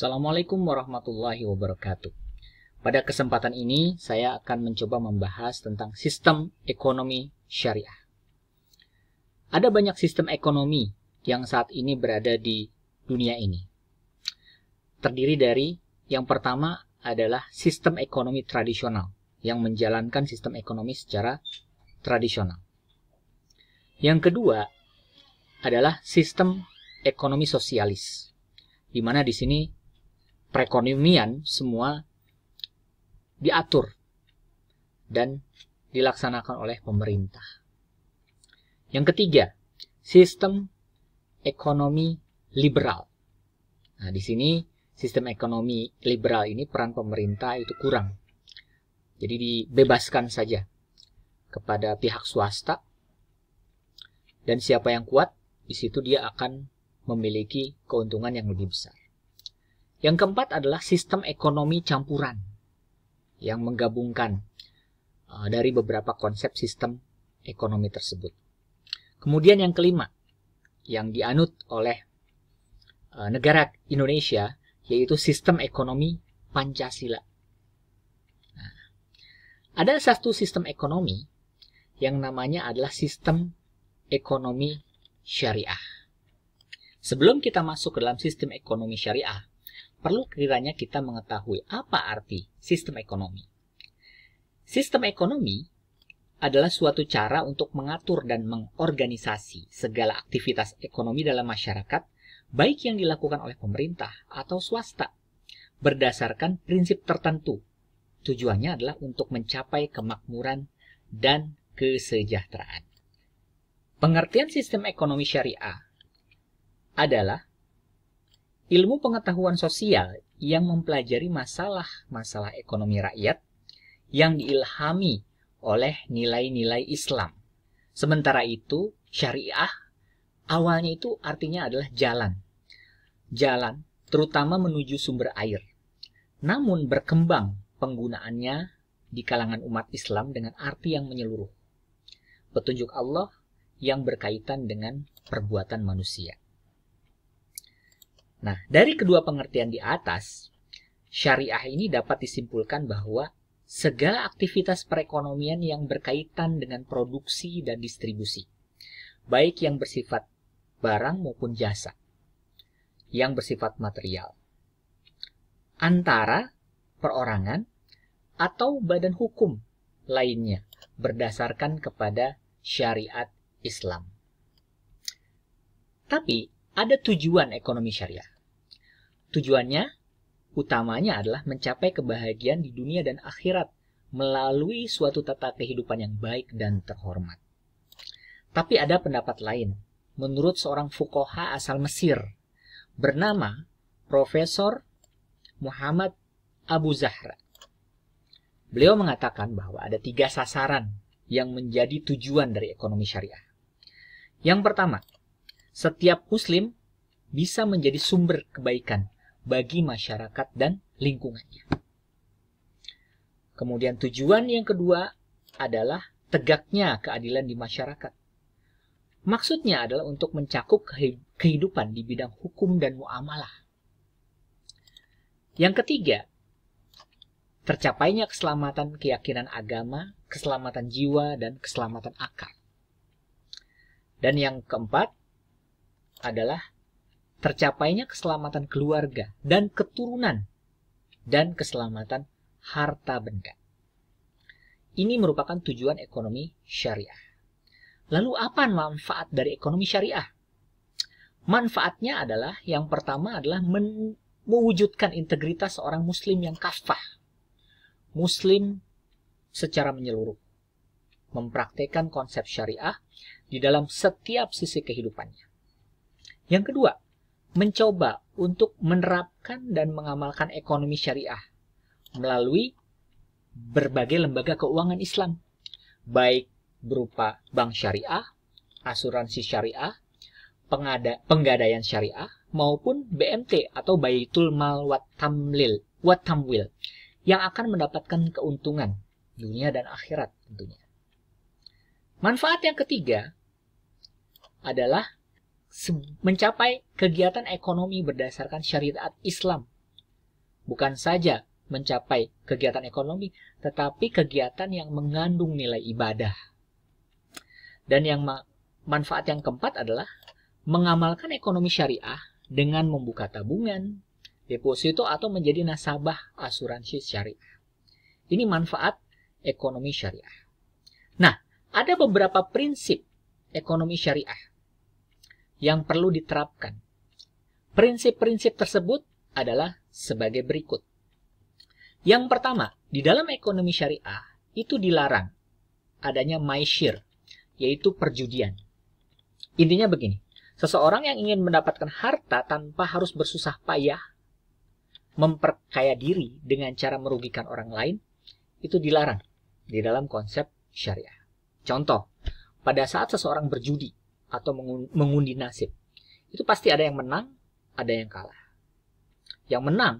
Assalamualaikum warahmatullahi wabarakatuh. Pada kesempatan ini, saya akan mencoba membahas tentang sistem ekonomi syariah. Ada banyak sistem ekonomi yang saat ini berada di dunia ini. Terdiri dari, yang pertama adalah sistem ekonomi tradisional, yang menjalankan sistem ekonomi secara tradisional. Yang kedua adalah sistem ekonomi sosialis, di mana di sini perekonomian semua diatur dan dilaksanakan oleh pemerintah. Yang ketiga, sistem ekonomi liberal. Nah, di sini sistem ekonomi liberal ini peran pemerintah itu kurang. Jadi dibebaskan saja kepada pihak swasta, dan siapa yang kuat, di situ dia akan memiliki keuntungan yang lebih besar. Yang keempat adalah sistem ekonomi campuran yang menggabungkan dari beberapa konsep sistem ekonomi tersebut. Kemudian yang kelima yang dianut oleh negara Indonesia yaitu sistem ekonomi Pancasila. Nah, ada satu sistem ekonomi yang namanya adalah sistem ekonomi syariah. Sebelum kita masuk ke dalam sistem ekonomi syariah, perlu kiranya kita mengetahui apa arti sistem ekonomi. Sistem ekonomi adalah suatu cara untuk mengatur dan mengorganisasi segala aktivitas ekonomi dalam masyarakat, baik yang dilakukan oleh pemerintah atau swasta, berdasarkan prinsip tertentu. Tujuannya adalah untuk mencapai kemakmuran dan kesejahteraan. Pengertian sistem ekonomi syariah adalah ilmu pengetahuan sosial yang mempelajari masalah-masalah ekonomi rakyat yang diilhami oleh nilai-nilai Islam. Sementara itu, syariah awalnya itu artinya adalah jalan. Jalan terutama menuju sumber air. Namun berkembang penggunaannya di kalangan umat Islam dengan arti yang menyeluruh. Petunjuk Allah yang berkaitan dengan perbuatan manusia. Nah, dari kedua pengertian di atas, syariah ini dapat disimpulkan bahwa segala aktivitas perekonomian yang berkaitan dengan produksi dan distribusi, baik yang bersifat barang maupun jasa, yang bersifat material, antara perorangan atau badan hukum lainnya berdasarkan kepada syariat Islam. Tapi ada tujuan ekonomi syariah. Tujuannya utamanya adalah mencapai kebahagiaan di dunia dan akhirat melalui suatu tata kehidupan yang baik dan terhormat. Tapi ada pendapat lain. Menurut seorang fuqaha asal Mesir bernama Profesor Muhammad Abu Zahra. Beliau mengatakan bahwa ada 3 sasaran yang menjadi tujuan dari ekonomi syariah. Yang pertama, setiap muslim bisa menjadi sumber kebaikan bagi masyarakat dan lingkungannya. Kemudian tujuan yang kedua adalah tegaknya keadilan di masyarakat. Maksudnya adalah untuk mencakup kehidupan di bidang hukum dan muamalah. Yang ketiga, tercapainya keselamatan keyakinan agama, keselamatan jiwa, dan keselamatan akal. Dan yang keempat adalah tercapainya keselamatan keluarga dan keturunan dan keselamatan harta benda. Ini merupakan tujuan ekonomi syariah. Lalu apa manfaat dari ekonomi syariah? Manfaatnya adalah yang pertama adalah mewujudkan integritas seorang muslim yang kafah. Muslim secara menyeluruh. Mempraktikkan konsep syariah di dalam setiap sisi kehidupannya. Yang kedua, mencoba untuk menerapkan dan mengamalkan ekonomi syariah melalui berbagai lembaga keuangan Islam, baik berupa bank syariah, asuransi syariah, penggadaian syariah, maupun BMT atau Baitul Mal wat Tamwil yang akan mendapatkan keuntungan dunia dan akhirat tentunya. Manfaat yang ketiga adalah mencapai kegiatan ekonomi berdasarkan syariat Islam bukan saja mencapai kegiatan ekonomi, tetapi kegiatan yang mengandung nilai ibadah. Dan yang manfaat yang keempat adalah mengamalkan ekonomi syariah dengan membuka tabungan, deposito, atau menjadi nasabah asuransi syariah. Ini manfaat ekonomi syariah. Nah, ada beberapa prinsip ekonomi syariah yang perlu diterapkan. Prinsip-prinsip tersebut adalah sebagai berikut. Yang pertama, di dalam ekonomi syariah itu dilarang adanya maishir, yaitu perjudian. Intinya begini, seseorang yang ingin mendapatkan harta tanpa harus bersusah payah, memperkaya diri dengan cara merugikan orang lain, itu dilarang di dalam konsep syariah. Contoh, pada saat seseorang berjudi atau mengundi nasib, itu pasti ada yang menang, ada yang kalah. Yang menang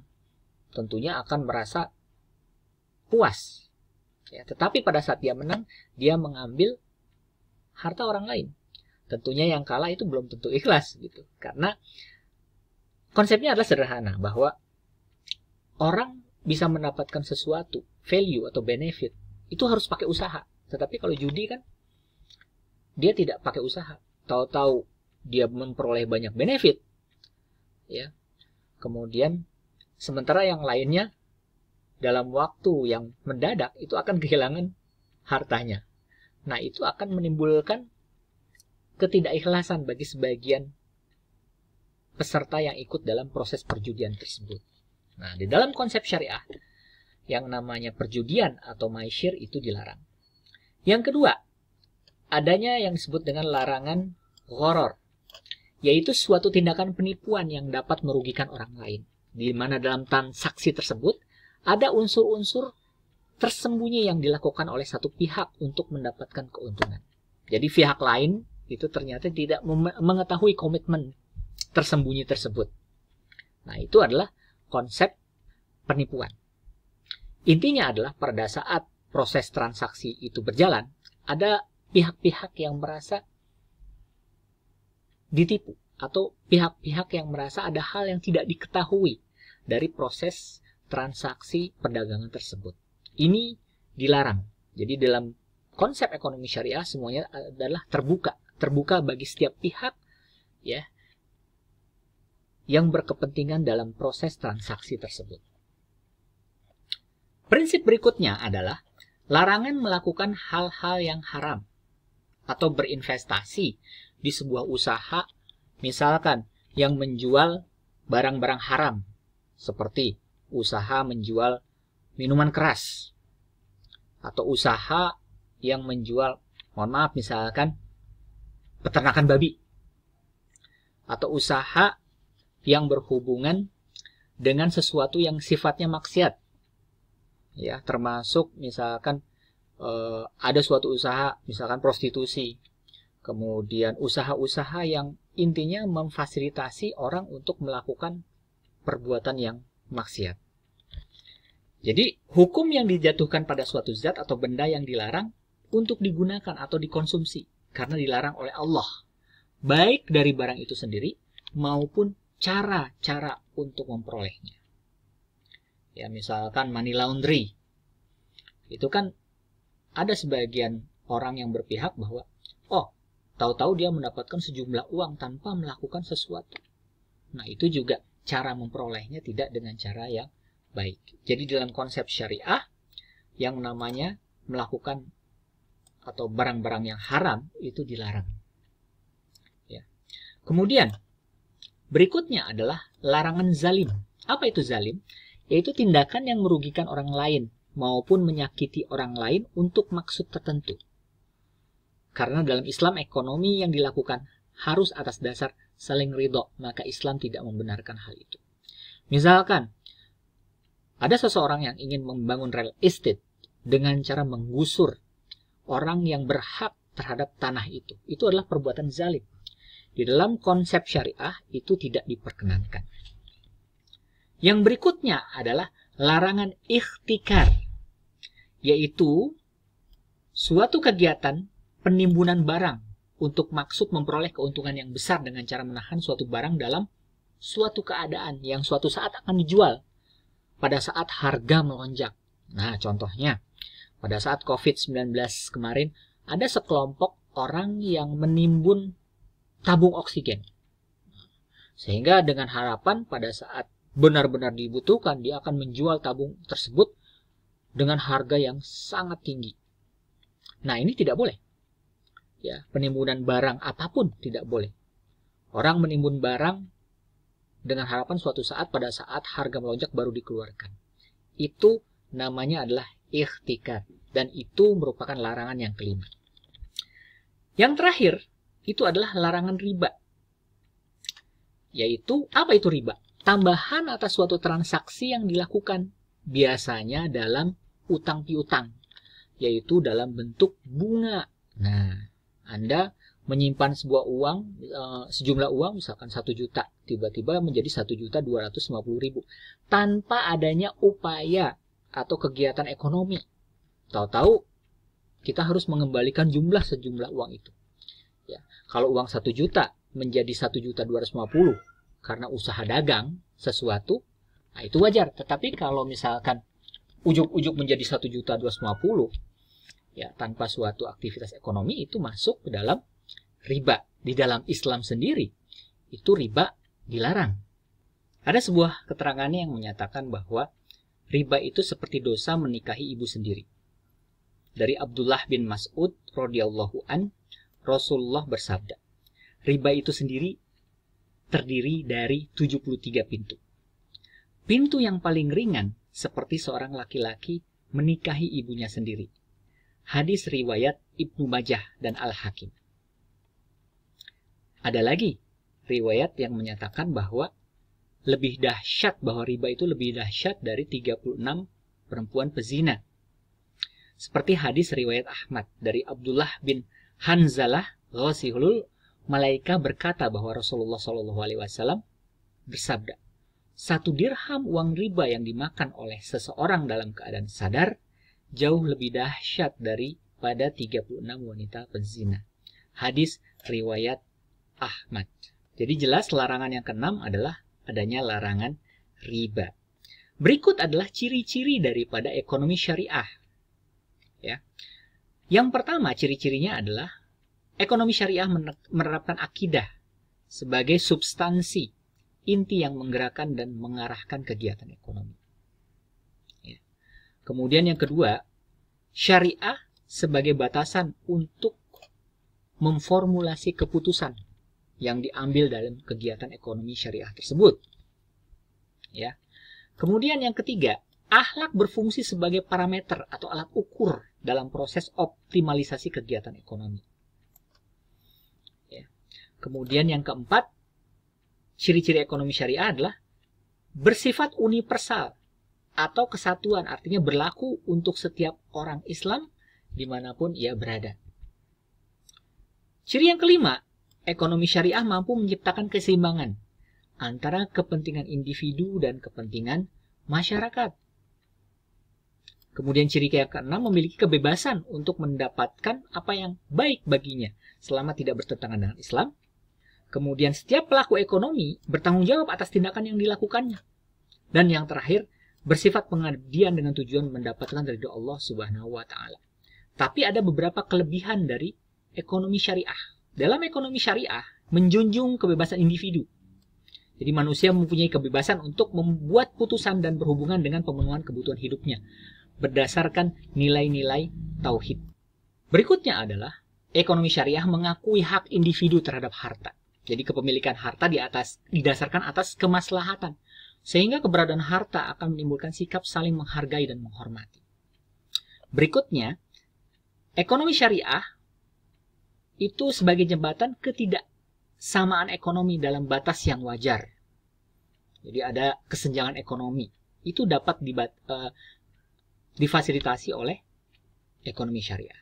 tentunya akan merasa puas. Ya, tetapi pada saat dia menang, dia mengambil harta orang lain. Tentunya yang kalah itu belum tentu ikhlas gitu. Karena konsepnya adalah sederhana, bahwa orang bisa mendapatkan sesuatu, value atau benefit, itu harus pakai usaha. Tetapi kalau judi kan, dia tidak pakai usaha. Tahu-tahu dia memperoleh banyak benefit. Ya. Kemudian sementara yang lainnya dalam waktu yang mendadak itu akan kehilangan hartanya. Nah, itu akan menimbulkan ketidakikhlasan bagi sebagian peserta yang ikut dalam proses perjudian tersebut. Nah, di dalam konsep syariah, yang namanya perjudian atau maishir itu dilarang. Yang kedua, adanya yang disebut dengan larangan gharar, yaitu suatu tindakan penipuan yang dapat merugikan orang lain, di mana dalam transaksi tersebut ada unsur-unsur tersembunyi yang dilakukan oleh satu pihak untuk mendapatkan keuntungan. Jadi pihak lain itu ternyata tidak mengetahui komitmen tersembunyi tersebut. Nah, itu adalah konsep penipuan. Intinya adalah pada saat proses transaksi itu berjalan, ada pihak-pihak yang merasa ditipu, atau pihak-pihak yang merasa ada hal yang tidak diketahui dari proses transaksi perdagangan tersebut. Ini dilarang. Jadi dalam konsep ekonomi syariah semuanya adalah terbuka bagi setiap pihak, ya, yang berkepentingan dalam proses transaksi tersebut. Prinsip berikutnya adalah larangan melakukan hal-hal yang haram atau berinvestasi di sebuah usaha, misalkan yang menjual barang-barang haram, seperti usaha menjual minuman keras, atau usaha yang menjual, mohon maaf, misalkan peternakan babi, atau usaha yang berhubungan dengan sesuatu yang sifatnya maksiat, ya, termasuk misalkan ada suatu usaha, misalkan prostitusi, kemudian usaha-usaha yang intinya memfasilitasi orang untuk melakukan perbuatan yang maksiat. Jadi, hukum yang dijatuhkan pada suatu zat atau benda yang dilarang untuk digunakan atau dikonsumsi karena dilarang oleh Allah, baik dari barang itu sendiri maupun cara-cara untuk memperolehnya. Ya, misalkan money laundry. Itu kan ada sebagian orang yang berpihak bahwa, oh, tahu-tahu dia mendapatkan sejumlah uang tanpa melakukan sesuatu. Nah, itu juga cara memperolehnya tidak dengan cara yang baik. Jadi dalam konsep syariah, yang namanya melakukan atau barang-barang yang haram itu dilarang. Ya. Kemudian berikutnya adalah larangan zalim. Apa itu zalim? Yaitu tindakan yang merugikan orang lain maupun menyakiti orang lain untuk maksud tertentu. Karena dalam Islam ekonomi yang dilakukan harus atas dasar saling ridho, maka Islam tidak membenarkan hal itu. Misalkan ada seseorang yang ingin membangun real estate dengan cara menggusur orang yang berhak terhadap tanah itu. Itu adalah perbuatan zalim. Di dalam konsep syariah itu tidak diperkenankan. Yang berikutnya adalah larangan ikhtikar, yaitu suatu kegiatan penimbunan barang untuk maksud memperoleh keuntungan yang besar dengan cara menahan suatu barang dalam suatu keadaan yang suatu saat akan dijual. pada saat harga melonjak. Nah, contohnya, pada saat COVID-19 kemarin, ada sekelompok orang yang menimbun tabung oksigen. Sehingga dengan harapan pada saat benar-benar dibutuhkan, dia akan menjual tabung tersebut dengan harga yang sangat tinggi. Nah, ini tidak boleh. Ya, penimbunan barang apapun tidak boleh. Orang menimbun barang dengan harapan suatu saat pada saat harga melonjak baru dikeluarkan. Itu namanya adalah ikhtikar, dan itu merupakan larangan yang kelima. Yang terakhir itu adalah larangan riba. Yaitu, apa itu riba? Tambahan atas suatu transaksi yang dilakukan, biasanya dalam utang piutang, yaitu dalam bentuk bunga. Nah, Anda menyimpan sebuah uang, sejumlah uang, misalkan 1 juta, tiba-tiba menjadi 1.250.000, tanpa adanya upaya atau kegiatan ekonomi. Tahu-tahu kita harus mengembalikan sejumlah uang itu. Ya, kalau uang 1 juta menjadi 1.250.000 karena usaha dagang sesuatu, nah itu wajar. Tetapi kalau misalkan ujuk-ujuk menjadi 1.250.000, ya tanpa suatu aktivitas ekonomi, itu masuk ke dalam riba. Di dalam Islam sendiri, itu riba dilarang. Ada sebuah keterangannya yang menyatakan bahwa riba itu seperti dosa menikahi ibu sendiri. Dari Abdullah bin Mas'ud radhiyallahu an, Rasulullah bersabda, riba itu sendiri terdiri dari 73 pintu. Pintu yang paling ringan seperti seorang laki-laki menikahi ibunya sendiri. Hadis riwayat Ibnu Majah dan Al-Hakim. Ada lagi riwayat yang menyatakan bahwa riba itu lebih dahsyat dari 36 perempuan pezina. Seperti hadis riwayat Ahmad dari Abdullah bin Hanzalah Ghasihul, malaika berkata bahwa Rasulullah SAW bersabda, 1 dirham uang riba yang dimakan oleh seseorang dalam keadaan sadar jauh lebih dahsyat daripada 36 wanita pezina. Hadis riwayat Ahmad. Jadi jelas larangan yang keenam adalah adanya larangan riba. Berikut adalah ciri-ciri daripada ekonomi syariah. Ya. Yang pertama, ciri-cirinya adalah ekonomi syariah menerapkan akidah sebagai substansi inti yang menggerakkan dan mengarahkan kegiatan ekonomi. Ya. Kemudian yang kedua, syariah sebagai batasan untuk memformulasi keputusan yang diambil dalam kegiatan ekonomi syariah tersebut. Ya. Kemudian yang ketiga, akhlak berfungsi sebagai parameter atau alat ukur dalam proses optimalisasi kegiatan ekonomi. Ya. Kemudian yang keempat, ciri-ciri ekonomi syariah adalah bersifat universal atau kesatuan, artinya berlaku untuk setiap orang Islam dimanapun ia berada. Ciri yang kelima, ekonomi syariah mampu menciptakan keseimbangan antara kepentingan individu dan kepentingan masyarakat. Kemudian ciri yang keenam, memiliki kebebasan untuk mendapatkan apa yang baik baginya selama tidak bertentangan dengan Islam. Kemudian setiap pelaku ekonomi bertanggung jawab atas tindakan yang dilakukannya. Dan yang terakhir, bersifat pengabdian dengan tujuan mendapatkan ridha Allah Subhanahu wa taala. Tapi ada beberapa kelebihan dari ekonomi syariah. Dalam ekonomi syariah menjunjung kebebasan individu. Jadi manusia mempunyai kebebasan untuk membuat putusan dan berhubungan dengan pemenuhan kebutuhan hidupnya berdasarkan nilai-nilai tauhid. Berikutnya adalah ekonomi syariah mengakui hak individu terhadap harta. Jadi kepemilikan harta didasarkan atas kemaslahatan, sehingga keberadaan harta akan menimbulkan sikap saling menghargai dan menghormati. Berikutnya, ekonomi syariah itu sebagai jembatan ketidaksamaan ekonomi dalam batas yang wajar. Jadi ada kesenjangan ekonomi. Itu dapat difasilitasi oleh ekonomi syariah.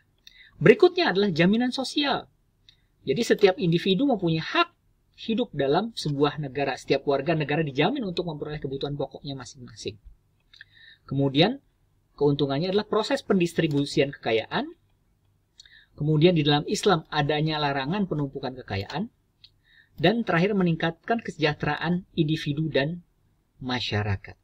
Berikutnya adalah jaminan sosial. Jadi setiap individu mempunyai hak hidup dalam sebuah negara. Setiap warga negara dijamin untuk memperoleh kebutuhan pokoknya masing-masing. Kemudian keuntungannya adalah proses pendistribusian kekayaan. Kemudian di dalam Islam adanya larangan penumpukan kekayaan. Dan terakhir meningkatkan kesejahteraan individu dan masyarakat.